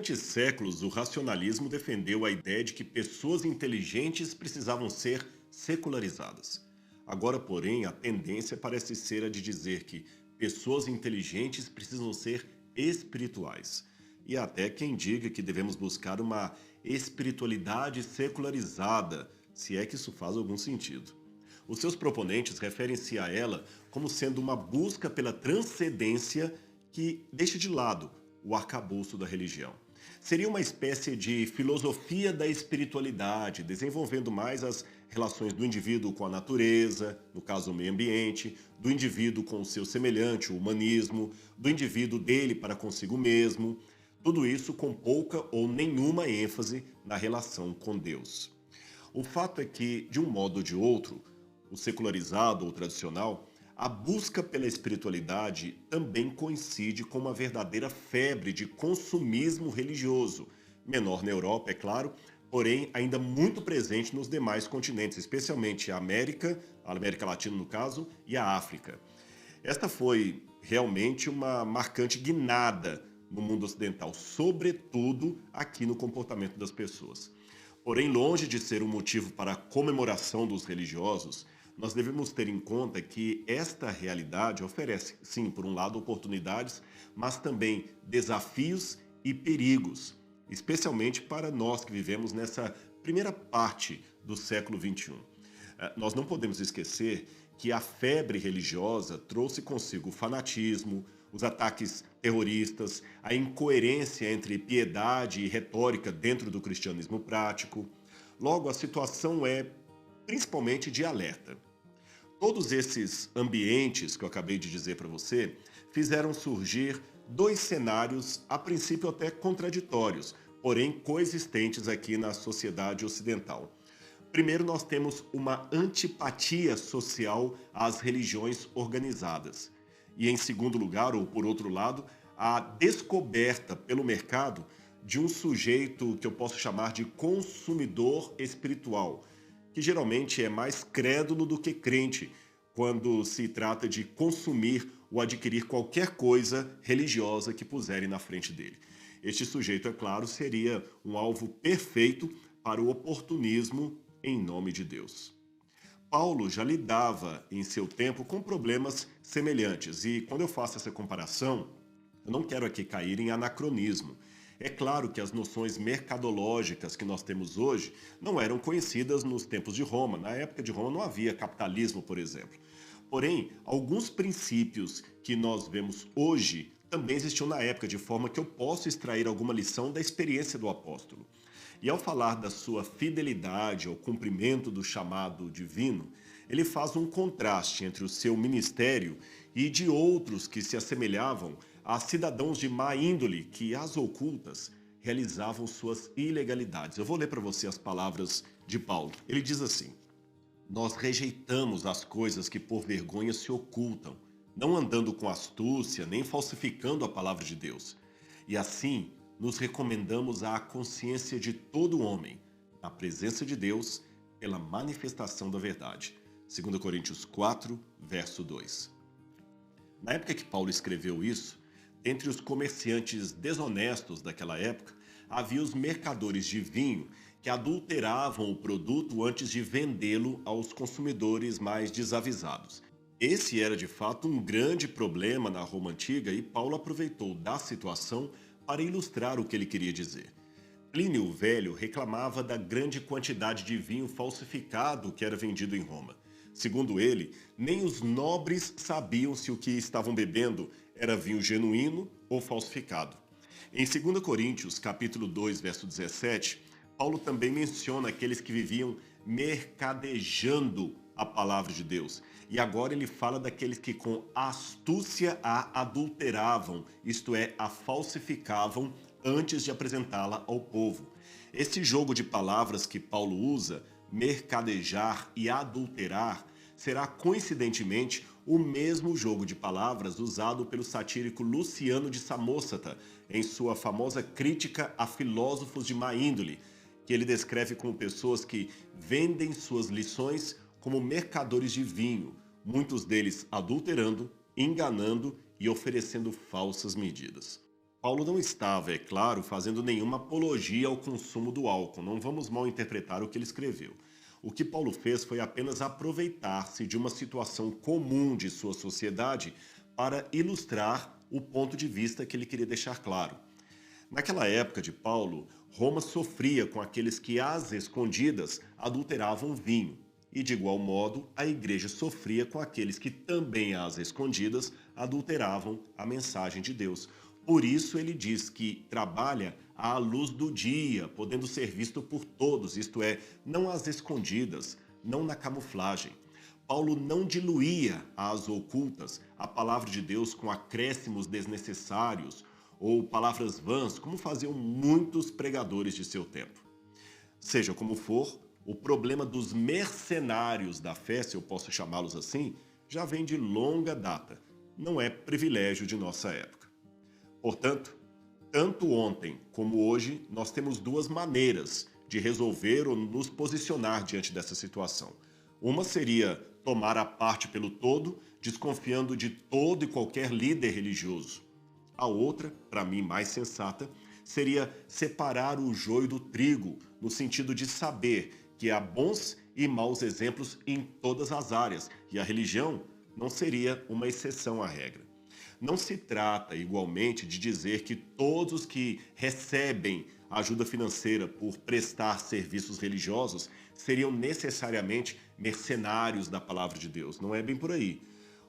Durante séculos, o racionalismo defendeu a ideia de que pessoas inteligentes precisavam ser secularizadas. Agora, porém, a tendência parece ser a de dizer que pessoas inteligentes precisam ser espirituais. E há até quem diga que devemos buscar uma espiritualidade secularizada, se é que isso faz algum sentido. Os seus proponentes referem-se a ela como sendo uma busca pela transcendência que deixa de lado o arcabouço da religião. Seria uma espécie de filosofia da espiritualidade, desenvolvendo mais as relações do indivíduo com a natureza, no caso o meio ambiente, do indivíduo com o seu semelhante, o humanismo, do indivíduo dele para consigo mesmo, tudo isso com pouca ou nenhuma ênfase na relação com Deus. O fato é que, de um modo ou de outro, o secularizado ou tradicional, a busca pela espiritualidade também coincide com uma verdadeira febre de consumismo religioso, menor na Europa, é claro, porém ainda muito presente nos demais continentes, especialmente a América Latina no caso, e a África. Esta foi realmente uma marcante guinada no mundo ocidental, sobretudo aqui no comportamento das pessoas. Porém, longe de ser um motivo para a comemoração dos religiosos, nós devemos ter em conta que esta realidade oferece, sim, por um lado, oportunidades, mas também desafios e perigos, especialmente para nós que vivemos nessa primeira parte do século XXI. Nós não podemos esquecer que a febre religiosa trouxe consigo o fanatismo, os ataques terroristas, a incoerência entre piedade e retórica dentro do cristianismo prático. Logo, a situação é principalmente de alerta. Todos esses ambientes que eu acabei de dizer para você fizeram surgir dois cenários, a princípio até contraditórios, porém coexistentes aqui na sociedade ocidental. Primeiro, nós temos uma antipatia social às religiões organizadas. E, em segundo lugar, ou por outro lado, a descoberta pelo mercado de um sujeito que eu posso chamar de consumidor espiritual, que geralmente é mais crédulo do que crente quando se trata de consumir ou adquirir qualquer coisa religiosa que puserem na frente dele. Este sujeito, é claro, seria um alvo perfeito para o oportunismo em nome de Deus. Paulo já lidava em seu tempo com problemas semelhantes e quando eu faço essa comparação, eu não quero aqui cair em anacronismo. É claro que as noções mercadológicas que nós temos hoje não eram conhecidas nos tempos de Roma. Na época de Roma não havia capitalismo, por exemplo. Porém, alguns princípios que nós vemos hoje também existiam na época, de forma que eu posso extrair alguma lição da experiência do apóstolo. E ao falar da sua fidelidade ao cumprimento do chamado divino, ele faz um contraste entre o seu ministério e de outros que se assemelhavam a cidadãos de má índole que, às ocultas, realizavam suas ilegalidades. Eu vou ler para você as palavras de Paulo. Ele diz assim: nós rejeitamos as coisas que por vergonha se ocultam, não andando com astúcia nem falsificando a palavra de Deus. E assim nos recomendamos à consciência de todo homem, na presença de Deus, pela manifestação da verdade. 2 Coríntios 4, verso 2. Na época que Paulo escreveu isso, entre os comerciantes desonestos daquela época, havia os mercadores de vinho que adulteravam o produto antes de vendê-lo aos consumidores mais desavisados. Esse era de fato um grande problema na Roma antiga e Paulo aproveitou da situação para ilustrar o que ele queria dizer. Plínio o Velho reclamava da grande quantidade de vinho falsificado que era vendido em Roma. Segundo ele, nem os nobres sabiam se o que estavam bebendo era vinho genuíno ou falsificado. Em 2 Coríntios, capítulo 2, verso 17, Paulo também menciona aqueles que viviam mercadejando a palavra de Deus. E agora ele fala daqueles que com astúcia a adulteravam, isto é, a falsificavam antes de apresentá-la ao povo. Esse jogo de palavras que Paulo usa, mercadejar e adulterar, será coincidentemente o mesmo jogo de palavras usado pelo satírico Luciano de Samosata em sua famosa crítica a filósofos de má índole, que ele descreve como pessoas que vendem suas lições como mercadores de vinho, muitos deles adulterando, enganando e oferecendo falsas medidas. Paulo não estava, é claro, fazendo nenhuma apologia ao consumo do álcool. Não vamos mal interpretar o que ele escreveu. O que Paulo fez foi apenas aproveitar-se de uma situação comum de sua sociedade para ilustrar o ponto de vista que ele queria deixar claro. Naquela época de Paulo, Roma sofria com aqueles que, às escondidas, adulteravam vinho. E, de igual modo, a igreja sofria com aqueles que também, às escondidas, adulteravam a mensagem de Deus. Por isso, ele diz que trabalha à luz do dia, podendo ser visto por todos, isto é, não às escondidas, não na camuflagem. Paulo não diluía às ocultas a palavra de Deus com acréscimos desnecessários ou palavras vãs, como faziam muitos pregadores de seu tempo. Seja como for, o problema dos mercenários da fé, se eu posso chamá-los assim, já vem de longa data. Não é privilégio de nossa época. Portanto, tanto ontem como hoje, nós temos duas maneiras de resolver ou nos posicionar diante dessa situação. Uma seria tomar a parte pelo todo, desconfiando de todo e qualquer líder religioso. A outra, para mim mais sensata, seria separar o joio do trigo, no sentido de saber que há bons e maus exemplos em todas as áreas, e a religião não seria uma exceção à regra. Não se trata, igualmente, de dizer que todos os que recebem ajuda financeira por prestar serviços religiosos seriam necessariamente mercenários da palavra de Deus. Não é bem por aí.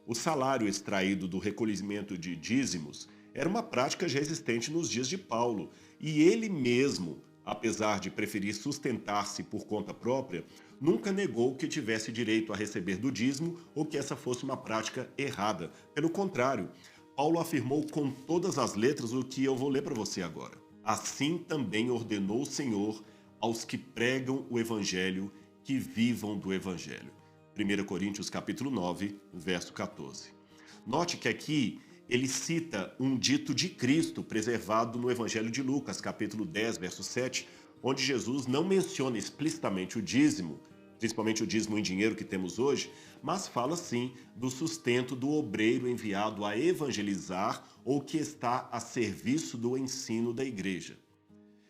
O salário extraído do recolhimento de dízimos era uma prática já existente nos dias de Paulo, e ele mesmo, apesar de preferir sustentar-se por conta própria, nunca negou que tivesse direito a receber do dízimo ou que essa fosse uma prática errada. Pelo contrário, Paulo afirmou com todas as letras o que eu vou ler para você agora. Assim também ordenou o Senhor aos que pregam o evangelho que vivam do evangelho. 1 Coríntios capítulo 9, verso 14. Note que aqui ele cita um dito de Cristo preservado no Evangelho de Lucas, capítulo 10, verso 7, onde Jesus não menciona explicitamente o dízimo, principalmente o dízimo em dinheiro que temos hoje, mas fala sim do sustento do obreiro enviado a evangelizar ou que está a serviço do ensino da igreja.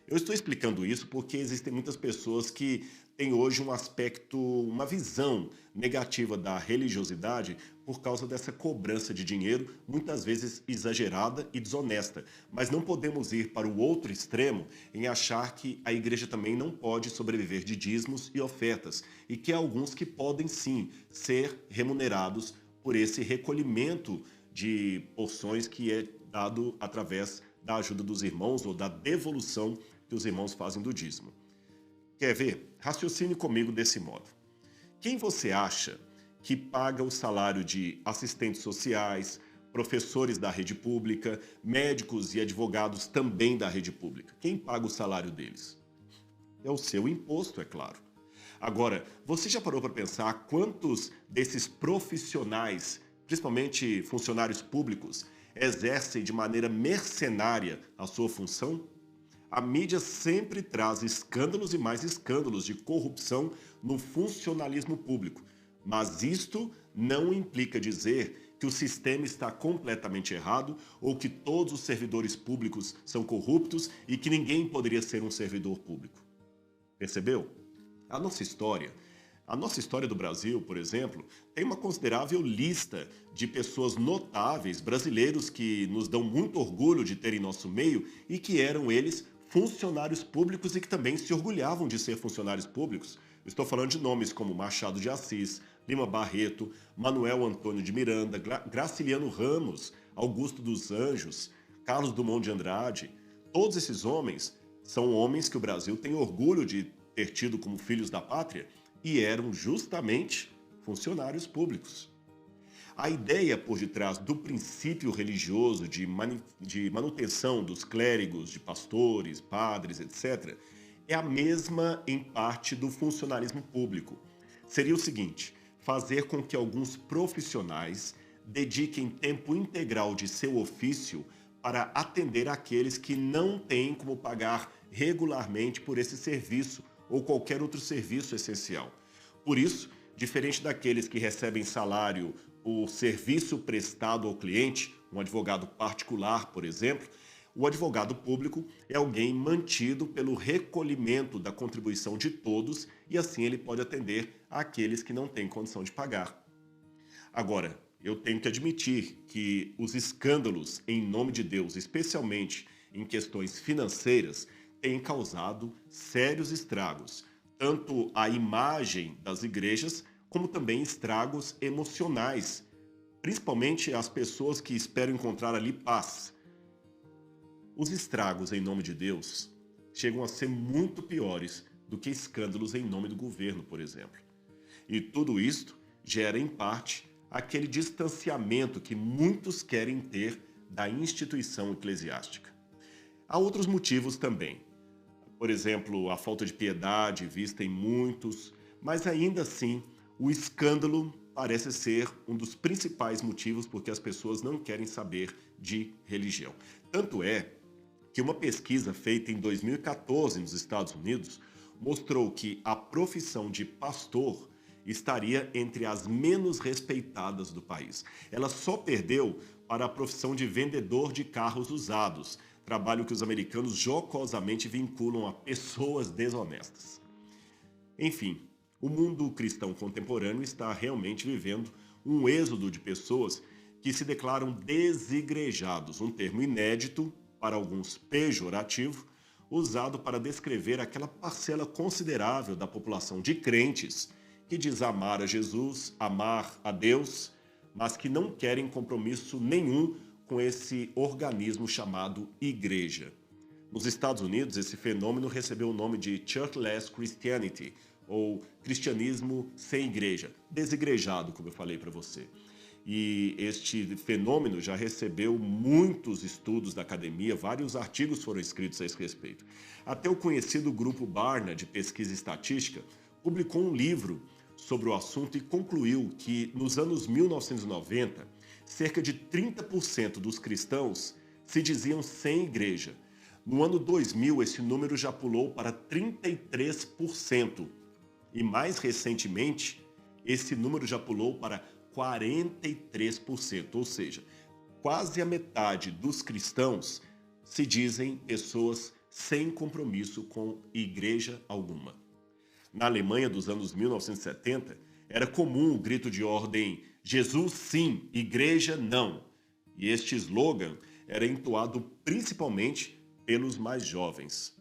Eu estou explicando isso porque existem muitas pessoas que têm hoje um aspecto, uma visão negativa da religiosidade por causa dessa cobrança de dinheiro, muitas vezes exagerada e desonesta. Mas não podemos ir para o outro extremo em achar que a igreja também não pode sobreviver de dízimos e ofertas, e que há alguns que podem sim ser remunerados por esse recolhimento de porções que é dado através da ajuda dos irmãos ou da devolução que os irmãos fazem do dízimo. Quer ver? Raciocine comigo desse modo. Quem você acha que paga o salário de assistentes sociais, professores da rede pública, médicos e advogados também da rede pública? Quem paga o salário deles? É o seu imposto, é claro. Agora, você já parou para pensar quantos desses profissionais, principalmente funcionários públicos, exercem de maneira mercenária a sua função? A mídia sempre traz escândalos e mais escândalos de corrupção no funcionalismo público. Mas isto não implica dizer que o sistema está completamente errado ou que todos os servidores públicos são corruptos e que ninguém poderia ser um servidor público. Percebeu? A nossa história do Brasil, por exemplo, tem uma considerável lista de pessoas notáveis, brasileiros que nos dão muito orgulho de ter em nosso meio e que eram eles funcionários públicos e que também se orgulhavam de ser funcionários públicos. Estou falando de nomes como Machado de Assis, Lima Barreto, Manuel Antônio de Miranda, Graciliano Ramos, Augusto dos Anjos, Carlos Drummond de Andrade. Todos esses homens são homens que o Brasil tem orgulho de ter tido como filhos da pátria e eram justamente funcionários públicos. A ideia por detrás do princípio religioso de manutenção dos clérigos, de pastores, padres, etc., é a mesma em parte do funcionalismo público. Seria o seguinte: fazer com que alguns profissionais dediquem tempo integral de seu ofício para atender aqueles que não têm como pagar regularmente por esse serviço ou qualquer outro serviço essencial. Por isso, diferente daqueles que recebem salário por serviço prestado ao cliente, um advogado particular, por exemplo, O advogado público é alguém mantido pelo recolhimento da contribuição de todos e assim ele pode atender àqueles que não têm condição de pagar. Agora, eu tenho que admitir que os escândalos em nome de Deus, especialmente em questões financeiras, têm causado sérios estragos, tanto à imagem das igrejas, como também estragos emocionais, principalmente às pessoas que esperam encontrar ali paz. Os estragos em nome de Deus chegam a ser muito piores do que escândalos em nome do governo, por exemplo. E tudo isto gera, em parte, aquele distanciamento que muitos querem ter da instituição eclesiástica. Há outros motivos também. Por exemplo, a falta de piedade vista em muitos, mas ainda assim, o escândalo parece ser um dos principais motivos porque as pessoas não querem saber de religião. Tanto é que uma pesquisa feita em 2014 nos Estados Unidos mostrou que a profissão de pastor estaria entre as menos respeitadas do país. Ela só perdeu para a profissão de vendedor de carros usados, trabalho que os americanos jocosamente vinculam a pessoas desonestas. Enfim, o mundo cristão contemporâneo está realmente vivendo um êxodo de pessoas que se declaram desigrejados, um termo inédito, para alguns pejorativo, usado para descrever aquela parcela considerável da população de crentes que diz amar a Jesus, amar a Deus, mas que não querem compromisso nenhum com esse organismo chamado igreja. Nos Estados Unidos, esse fenômeno recebeu o nome de Churchless Christianity, ou cristianismo sem igreja, desigrejado, como eu falei para você. E este fenômeno já recebeu muitos estudos da academia, vários artigos foram escritos a esse respeito. Até o conhecido grupo Barna de pesquisa estatística publicou um livro sobre o assunto e concluiu que nos anos 1990, cerca de 30% dos cristãos se diziam sem igreja. No ano 2000, esse número já pulou para 33%. E mais recentemente, esse número já pulou para 43%, ou seja, quase a metade dos cristãos se dizem pessoas sem compromisso com igreja alguma. Na Alemanha dos anos 1970, era comum o grito de ordem Jesus sim, igreja não. E este slogan era entoado principalmente pelos mais jovens.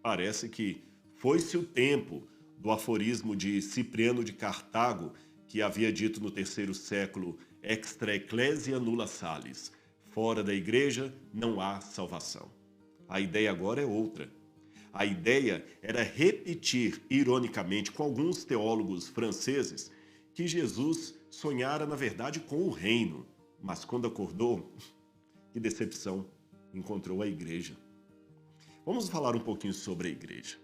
Parece que foi-se o tempo do aforismo de Cipriano de Cartago, que havia dito no terceiro século, extra ecclesia nulla salus, fora da igreja não há salvação. A ideia agora é outra. A ideia era repetir, ironicamente, com alguns teólogos franceses, que Jesus sonhara, na verdade, com o reino, mas quando acordou, que decepção, encontrou a igreja. Vamos falar um pouquinho sobre a igreja.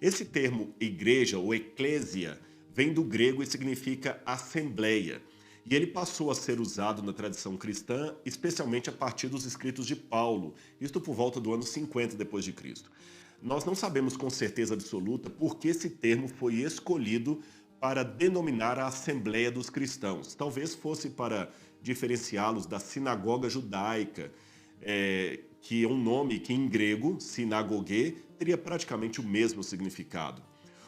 Esse termo igreja ou eclésia vem do grego e significa assembleia. E ele passou a ser usado na tradição cristã, especialmente a partir dos escritos de Paulo, isto por volta do ano 50 depois de Cristo. Nós não sabemos com certeza absoluta por que esse termo foi escolhido para denominar a Assembleia dos Cristãos. Talvez fosse para diferenciá-los da sinagoga judaica, que é um nome que em grego, sinagogue, teria praticamente o mesmo significado.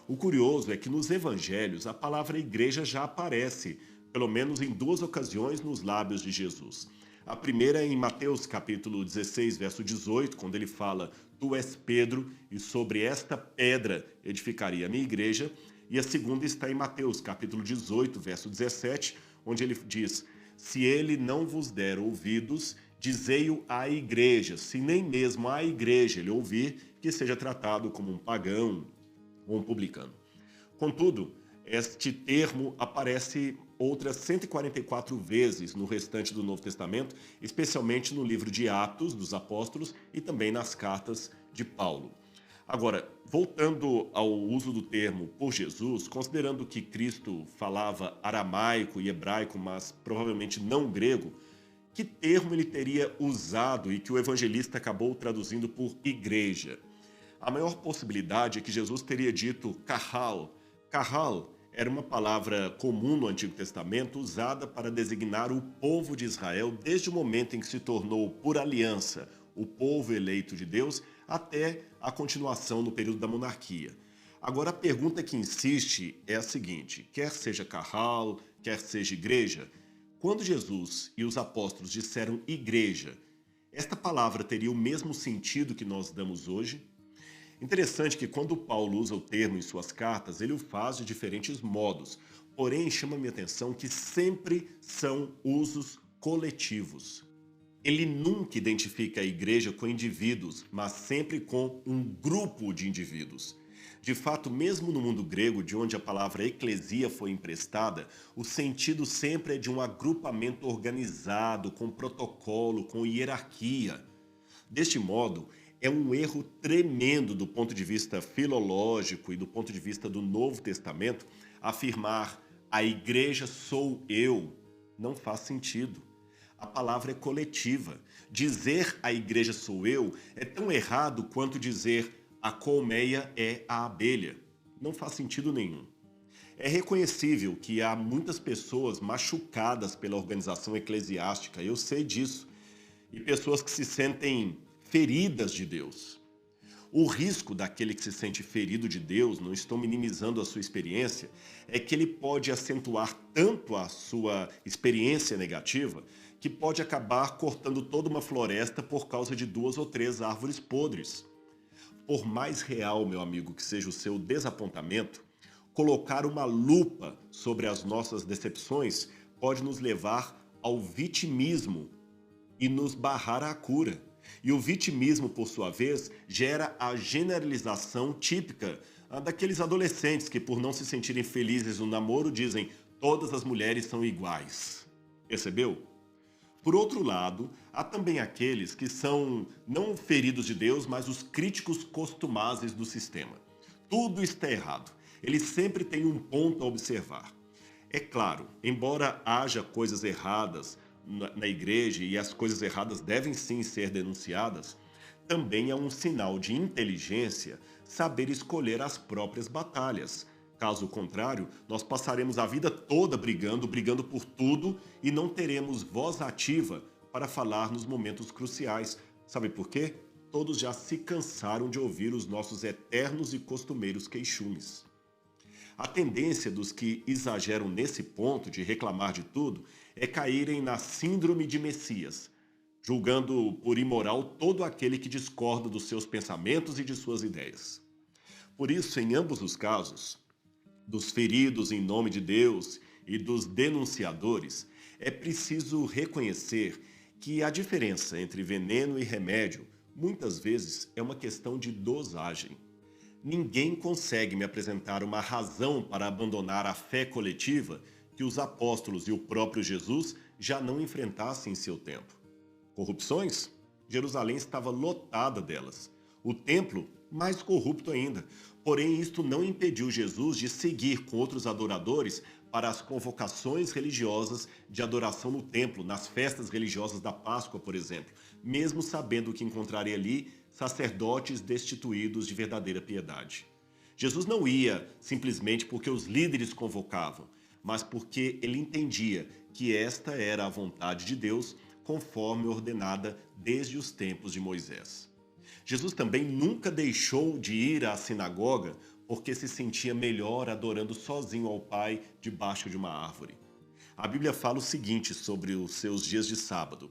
O curioso é que nos evangelhos a palavra igreja já aparece, pelo menos em duas ocasiões nos lábios de Jesus. A primeira é em Mateus capítulo 16, verso 18, quando ele fala: Tu és Pedro, e sobre esta pedra edificaria a minha igreja. E a segunda está em Mateus capítulo 18, verso 17, onde ele diz: Se ele não vos der ouvidos, dizei-o à igreja. Se nem mesmo à igreja ele ouvir, que seja tratado como um pagão ou um publicano. Contudo, este termo aparece outras 144 vezes no restante do Novo Testamento, especialmente no livro de Atos dos Apóstolos e também nas cartas de Paulo. Agora, voltando ao uso do termo por Jesus, considerando que Cristo falava aramaico e hebraico, mas provavelmente não grego, que termo ele teria usado e que o evangelista acabou traduzindo por igreja? A maior possibilidade é que Jesus teria dito kahal. Kahal era uma palavra comum no Antigo Testamento usada para designar o povo de Israel desde o momento em que se tornou, por aliança, o povo eleito de Deus, até a continuação no período da monarquia. Agora, a pergunta que insiste é a seguinte: quer seja carral, quer seja igreja, quando Jesus e os apóstolos disseram igreja, esta palavra teria o mesmo sentido que nós damos hoje? Interessante que quando Paulo usa o termo em suas cartas, ele o faz de diferentes modos, porém chama minha atenção que sempre são usos coletivos. Ele nunca identifica a igreja com indivíduos, mas sempre com um grupo de indivíduos. De fato, mesmo no mundo grego, de onde a palavra eclesia foi emprestada, o sentido sempre é de um agrupamento organizado, com protocolo, com hierarquia. Deste modo, é um erro tremendo do ponto de vista filológico e do ponto de vista do Novo Testamento afirmar a igreja sou eu. Não faz sentido. A palavra é coletiva. Dizer a igreja sou eu é tão errado quanto dizer a colmeia é a abelha. Não faz sentido nenhum. É reconhecível que há muitas pessoas machucadas pela organização eclesiástica, eu sei disso, e pessoas que se sentem feridas de Deus. O risco daquele que se sente ferido de Deus, não estou minimizando a sua experiência, é que ele pode acentuar tanto a sua experiência negativa que pode acabar cortando toda uma floresta por causa de 2 ou 3 árvores podres. Por mais real, meu amigo, que seja o seu desapontamento, colocar uma lupa sobre as nossas decepções pode nos levar ao vitimismo e nos barrar à cura. E o vitimismo, por sua vez, gera a generalização típica daqueles adolescentes que, por não se sentirem felizes no namoro, dizem todas as mulheres são iguais. Percebeu? Por outro lado, há também aqueles que são não feridos de Deus, mas os críticos costumazes do sistema. Tudo está errado. Eles sempre têm um ponto a observar. É claro, embora haja coisas erradas na igreja, e as coisas erradas devem sim ser denunciadas, também é um sinal de inteligência saber escolher as próprias batalhas. Caso contrário, nós passaremos a vida toda brigando por tudo e não teremos voz ativa para falar nos momentos cruciais. Sabe por quê? Todos já se cansaram de ouvir os nossos eternos e costumeiros queixumes. A tendência dos que exageram nesse ponto de reclamar de tudo é caírem na síndrome de Messias, julgando por imoral todo aquele que discorda dos seus pensamentos e de suas ideias. Por isso, em ambos os casos, dos feridos em nome de Deus e dos denunciadores, é preciso reconhecer que a diferença entre veneno e remédio muitas vezes é uma questão de dosagem. Ninguém consegue me apresentar uma razão para abandonar a fé coletiva que os apóstolos e o próprio Jesus já não enfrentassem em seu tempo. Corrupções? Jerusalém estava lotada delas. O templo, mais corrupto ainda. Porém, isto não impediu Jesus de seguir com outros adoradores para as convocações religiosas de adoração no templo, nas festas religiosas da Páscoa, por exemplo, mesmo sabendo que encontraria ali sacerdotes destituídos de verdadeira piedade. Jesus não ia simplesmente porque os líderes convocavam, mas porque ele entendia que esta era a vontade de Deus, conforme ordenada desde os tempos de Moisés. Jesus também nunca deixou de ir à sinagoga porque se sentia melhor adorando sozinho ao Pai debaixo de uma árvore. A Bíblia fala o seguinte sobre os seus dias de sábado.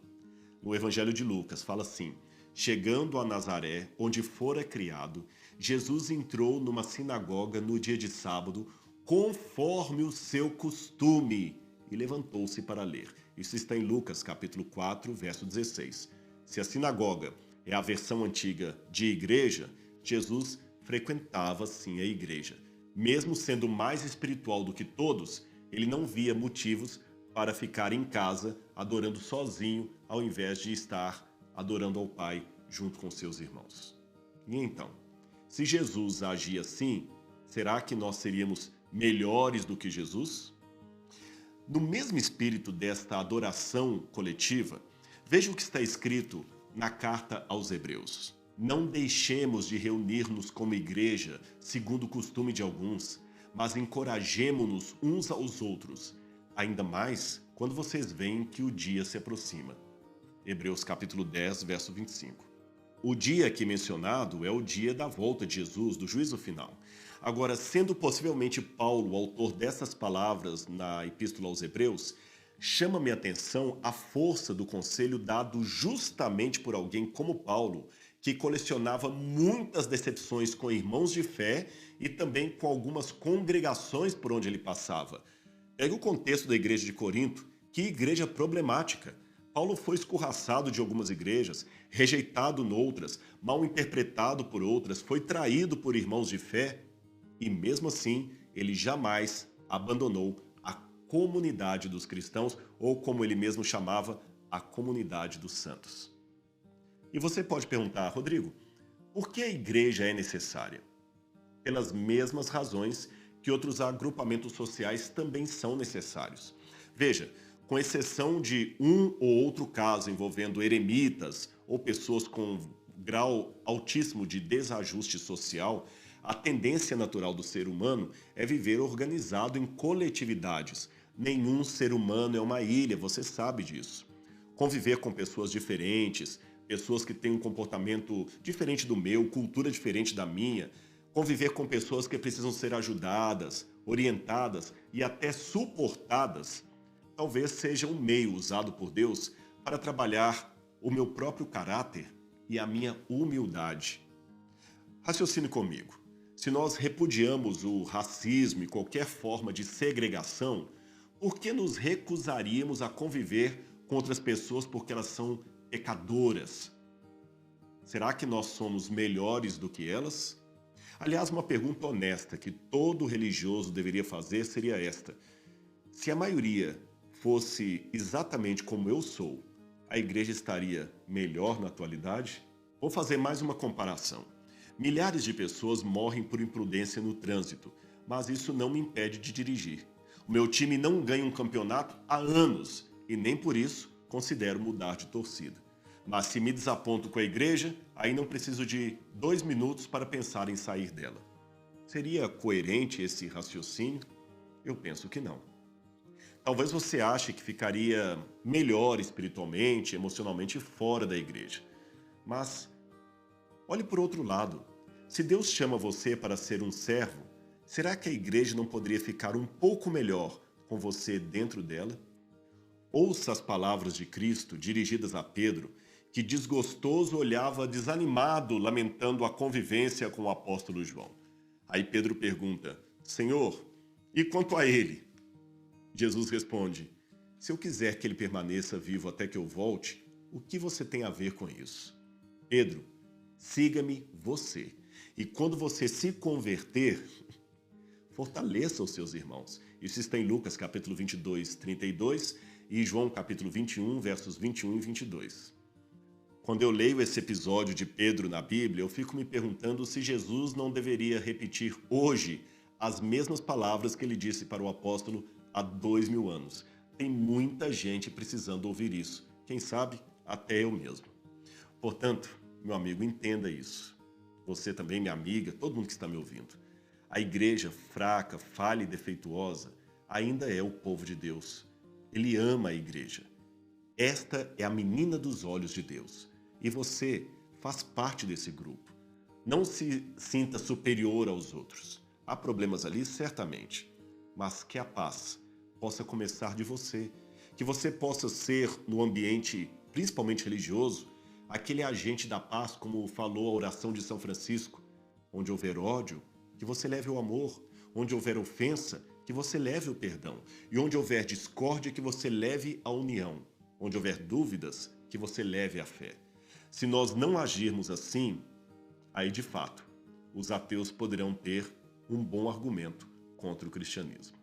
No Evangelho de Lucas, fala assim: chegando a Nazaré, onde fora criado, Jesus entrou numa sinagoga no dia de sábado, conforme o seu costume, e levantou-se para ler. Isso está em Lucas, capítulo 4, verso 16. Se a sinagoga é a versão antiga de igreja, Jesus frequentava sim a igreja. Mesmo sendo mais espiritual do que todos, ele não via motivos para ficar em casa adorando sozinho, ao invés de estar adorando ao Pai junto com seus irmãos. E então, se Jesus agia assim, será que nós seríamos melhores do que Jesus? No mesmo espírito desta adoração coletiva, veja o que está escrito na carta aos Hebreus. Não deixemos de reunir-nos como igreja, segundo o costume de alguns, mas encorajemo-nos uns aos outros, ainda mais quando vocês veem que o dia se aproxima. Hebreus capítulo 10, verso 25. o dia aqui mencionado é o dia da volta de Jesus, do juízo final. Agora, sendo possivelmente Paulo o autor dessas palavras na Epístola aos Hebreus, chama-me a atenção a força do conselho dado justamente por alguém como Paulo, que colecionava muitas decepções com irmãos de fé e também com algumas congregações por onde ele passava. Pega o contexto da igreja de Corinto, que igreja problemática. Paulo foi escorraçado de algumas igrejas, rejeitado noutras, mal interpretado por outras, foi traído por irmãos de fé e mesmo assim ele jamais abandonou a comunidade dos cristãos, ou como ele mesmo chamava, a comunidade dos santos. E você pode perguntar, Rodrigo, por que a igreja é necessária? Pelas mesmas razões que outros agrupamentos sociais também são necessários. Veja, com exceção de um ou outro caso envolvendo eremitas ou pessoas com grau altíssimo de desajuste social, a tendência natural do ser humano é viver organizado em coletividades. Nenhum ser humano é uma ilha, você sabe disso. Conviver com pessoas diferentes, pessoas que têm um comportamento diferente do meu, cultura diferente da minha, conviver com pessoas que precisam ser ajudadas, orientadas e até suportadas, talvez seja um meio usado por Deus para trabalhar o meu próprio caráter e a minha humildade. Raciocine comigo. Se nós repudiamos o racismo e qualquer forma de segregação, por que nos recusaríamos a conviver com outras pessoas porque elas são pecadoras? Será que nós somos melhores do que elas? Aliás, uma pergunta honesta que todo religioso deveria fazer seria esta: se a maioria fosse exatamente como eu sou, a igreja estaria melhor na atualidade? Vou fazer mais uma comparação. Milhares de pessoas morrem por imprudência no trânsito, mas isso não me impede de dirigir. O meu time não ganha um campeonato há anos e nem por isso considero mudar de torcida. Mas se me desaponto com a igreja, aí não preciso de 2 minutos para pensar em sair dela. Seria coerente esse raciocínio? Eu penso que não. Talvez você ache que ficaria melhor espiritualmente, emocionalmente fora da igreja. Mas olhe por outro lado. Se Deus chama você para ser um servo, será que a igreja não poderia ficar um pouco melhor com você dentro dela? Ouça as palavras de Cristo dirigidas a Pedro, que desgostoso olhava desanimado, lamentando a convivência com o apóstolo João. Aí Pedro pergunta: Senhor, e quanto a ele? Jesus responde: se eu quiser que ele permaneça vivo até que eu volte, o que você tem a ver com isso? Pedro, siga-me você. E quando você se converter, fortaleça os seus irmãos. Isso está em Lucas capítulo 22, 32 e João capítulo 21, versos 21 e 22. Quando eu leio esse episódio de Pedro na Bíblia, eu fico me perguntando se Jesus não deveria repetir hoje as mesmas palavras que ele disse para o apóstolo há 2000 anos. Tem muita gente precisando ouvir isso. Quem sabe, até eu mesmo. Portanto, meu amigo, entenda isso. Você também, minha amiga, todo mundo que está me ouvindo. A igreja fraca, falha e defeituosa ainda é o povo de Deus. Ele ama a igreja. Esta é a menina dos olhos de Deus. E você faz parte desse grupo. Não se sinta superior aos outros. Há problemas ali, certamente. Mas que a paz possa começar de você. Que você possa ser, no ambiente principalmente religioso, aquele agente da paz, como falou a oração de São Francisco. Onde houver ódio, que você leve o amor. Onde houver ofensa, que você leve o perdão. E onde houver discórdia, que você leve a união. Onde houver dúvidas, que você leve a fé. Se nós não agirmos assim, aí de fato, os ateus poderão ter um bom argumento contra o cristianismo.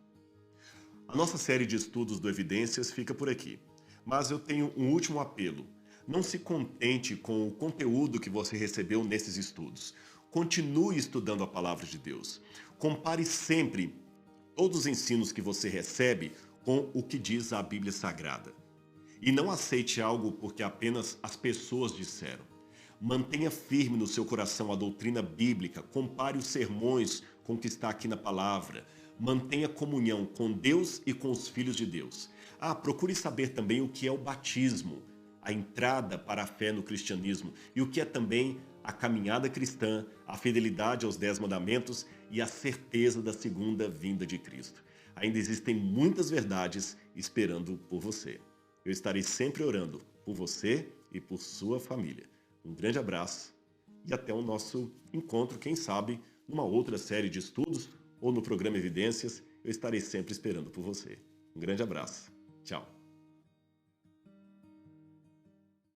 A nossa série de estudos do Evidências fica por aqui, mas eu tenho um último apelo. Não se contente com o conteúdo que você recebeu nesses estudos. Continue estudando a palavra de Deus. Compare sempre todos os ensinos que você recebe com o que diz a Bíblia Sagrada. E não aceite algo porque apenas as pessoas disseram. Mantenha firme no seu coração a doutrina bíblica, compare os sermões com o que está aqui na palavra. Mantenha comunhão com Deus e com os filhos de Deus. Procure saber também o que é o batismo. a entrada para a fé no cristianismo e o que é também a caminhada cristã, a fidelidade aos 10 mandamentos e a certeza da segunda vinda de Cristo. Ainda existem muitas verdades esperando por você. Eu estarei sempre orando por você e por sua família. Um grande abraço e até o nosso encontro, quem sabe, numa outra série de estudos ou no programa Evidências. Eu estarei sempre esperando por você. Um grande abraço. Tchau.